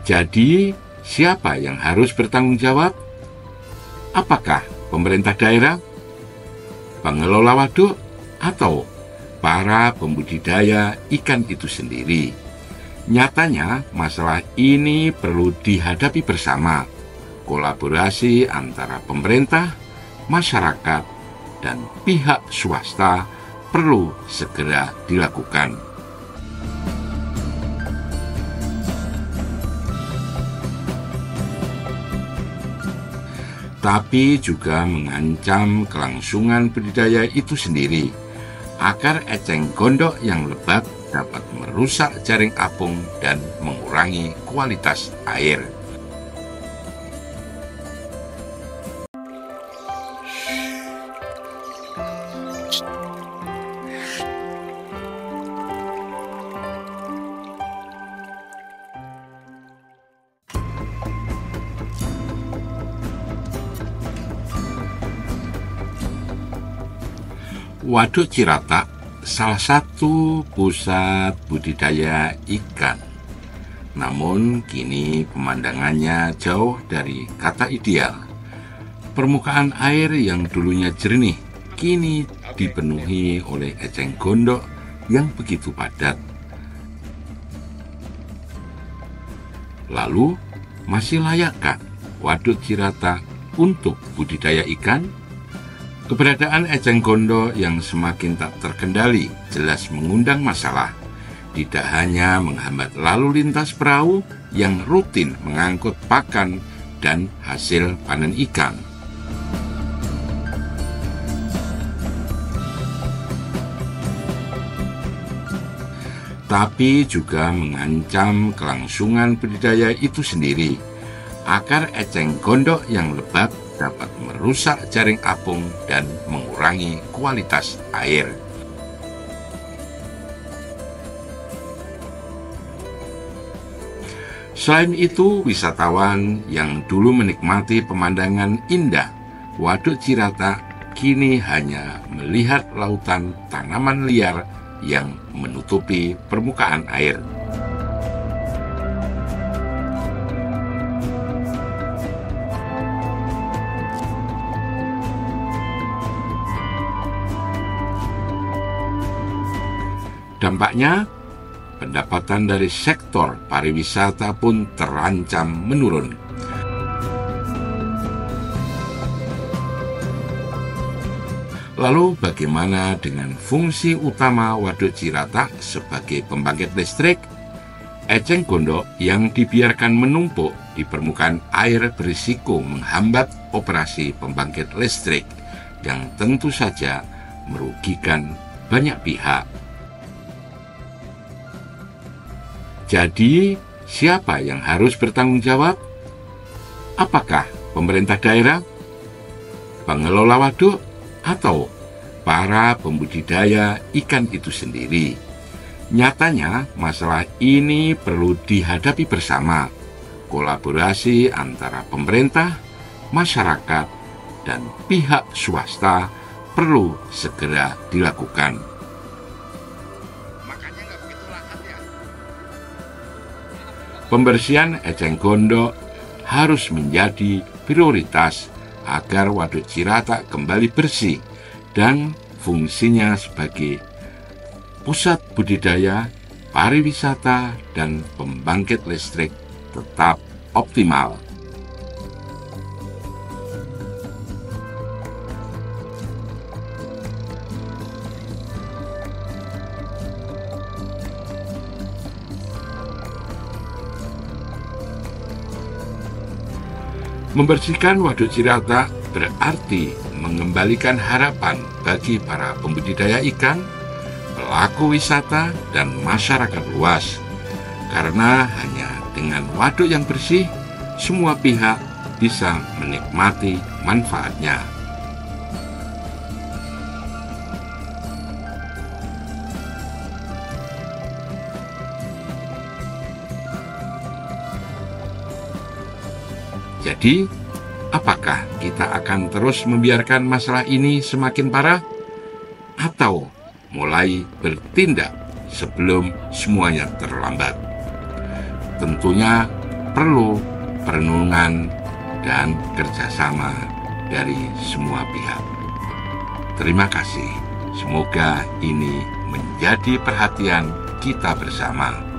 Jadi, siapa yang harus bertanggung jawab? Apakah pemerintah daerah, pengelola waduk, atau para pembudidaya ikan itu sendiri? Nyatanya, masalah ini perlu dihadapi bersama. Kolaborasi antara pemerintah, masyarakat, dan pihak swasta perlu segera dilakukan. Tapi juga mengancam kelangsungan budidaya itu sendiri. Akar eceng gondok yang lebat dapat merusak jaring apung dan mengurangi kualitas air. Waduk Ciratak salah satu pusat budidaya ikan. Namun kini pemandangannya jauh dari kata ideal. Permukaan air yang dulunya jernih kini dipenuhi oleh eceng gondok yang begitu padat. Lalu, masih layakkah Waduk Ciratak untuk budidaya ikan? Keberadaan eceng gondok yang semakin tak terkendali jelas mengundang masalah. Tidak hanya menghambat lalu lintas perahu yang rutin mengangkut pakan dan hasil panen ikan. Tapi juga mengancam kelangsungan budidaya itu sendiri. Akar eceng gondok yang lebat dapat merusak jaring apung dan mengurangi kualitas air. Selain itu, wisatawan yang dulu menikmati pemandangan indah Waduk Ciratak kini hanya melihat lautan tanaman liar yang menutupi permukaan air. Dampaknya, pendapatan dari sektor pariwisata pun terancam menurun. Lalu bagaimana dengan fungsi utama Waduk Ciratak sebagai pembangkit listrik? Eceng gondok yang dibiarkan menumpuk di permukaan air berisiko menghambat operasi pembangkit listrik yang tentu saja merugikan banyak pihak. Jadi, siapa yang harus bertanggung jawab? Apakah pemerintah daerah, pengelola waduk, atau para pembudidaya ikan itu sendiri? Nyatanya, masalah ini perlu dihadapi bersama. Kolaborasi antara pemerintah, masyarakat, dan pihak swasta perlu segera dilakukan. Pembersihan eceng gondok harus menjadi prioritas agar Waduk Ciratak kembali bersih dan fungsinya sebagai pusat budidaya, pariwisata, dan pembangkit listrik tetap optimal. Membersihkan Waduk Ciratak berarti mengembalikan harapan bagi para pembudidaya ikan, pelaku wisata, dan masyarakat luas. Karena hanya dengan waduk yang bersih, semua pihak bisa menikmati manfaatnya. Jadi, apakah kita akan terus membiarkan masalah ini semakin parah? Atau mulai bertindak sebelum semuanya terlambat? Tentunya perlu perenungan dan kerjasama dari semua pihak. Terima kasih. Semoga ini menjadi perhatian kita bersama.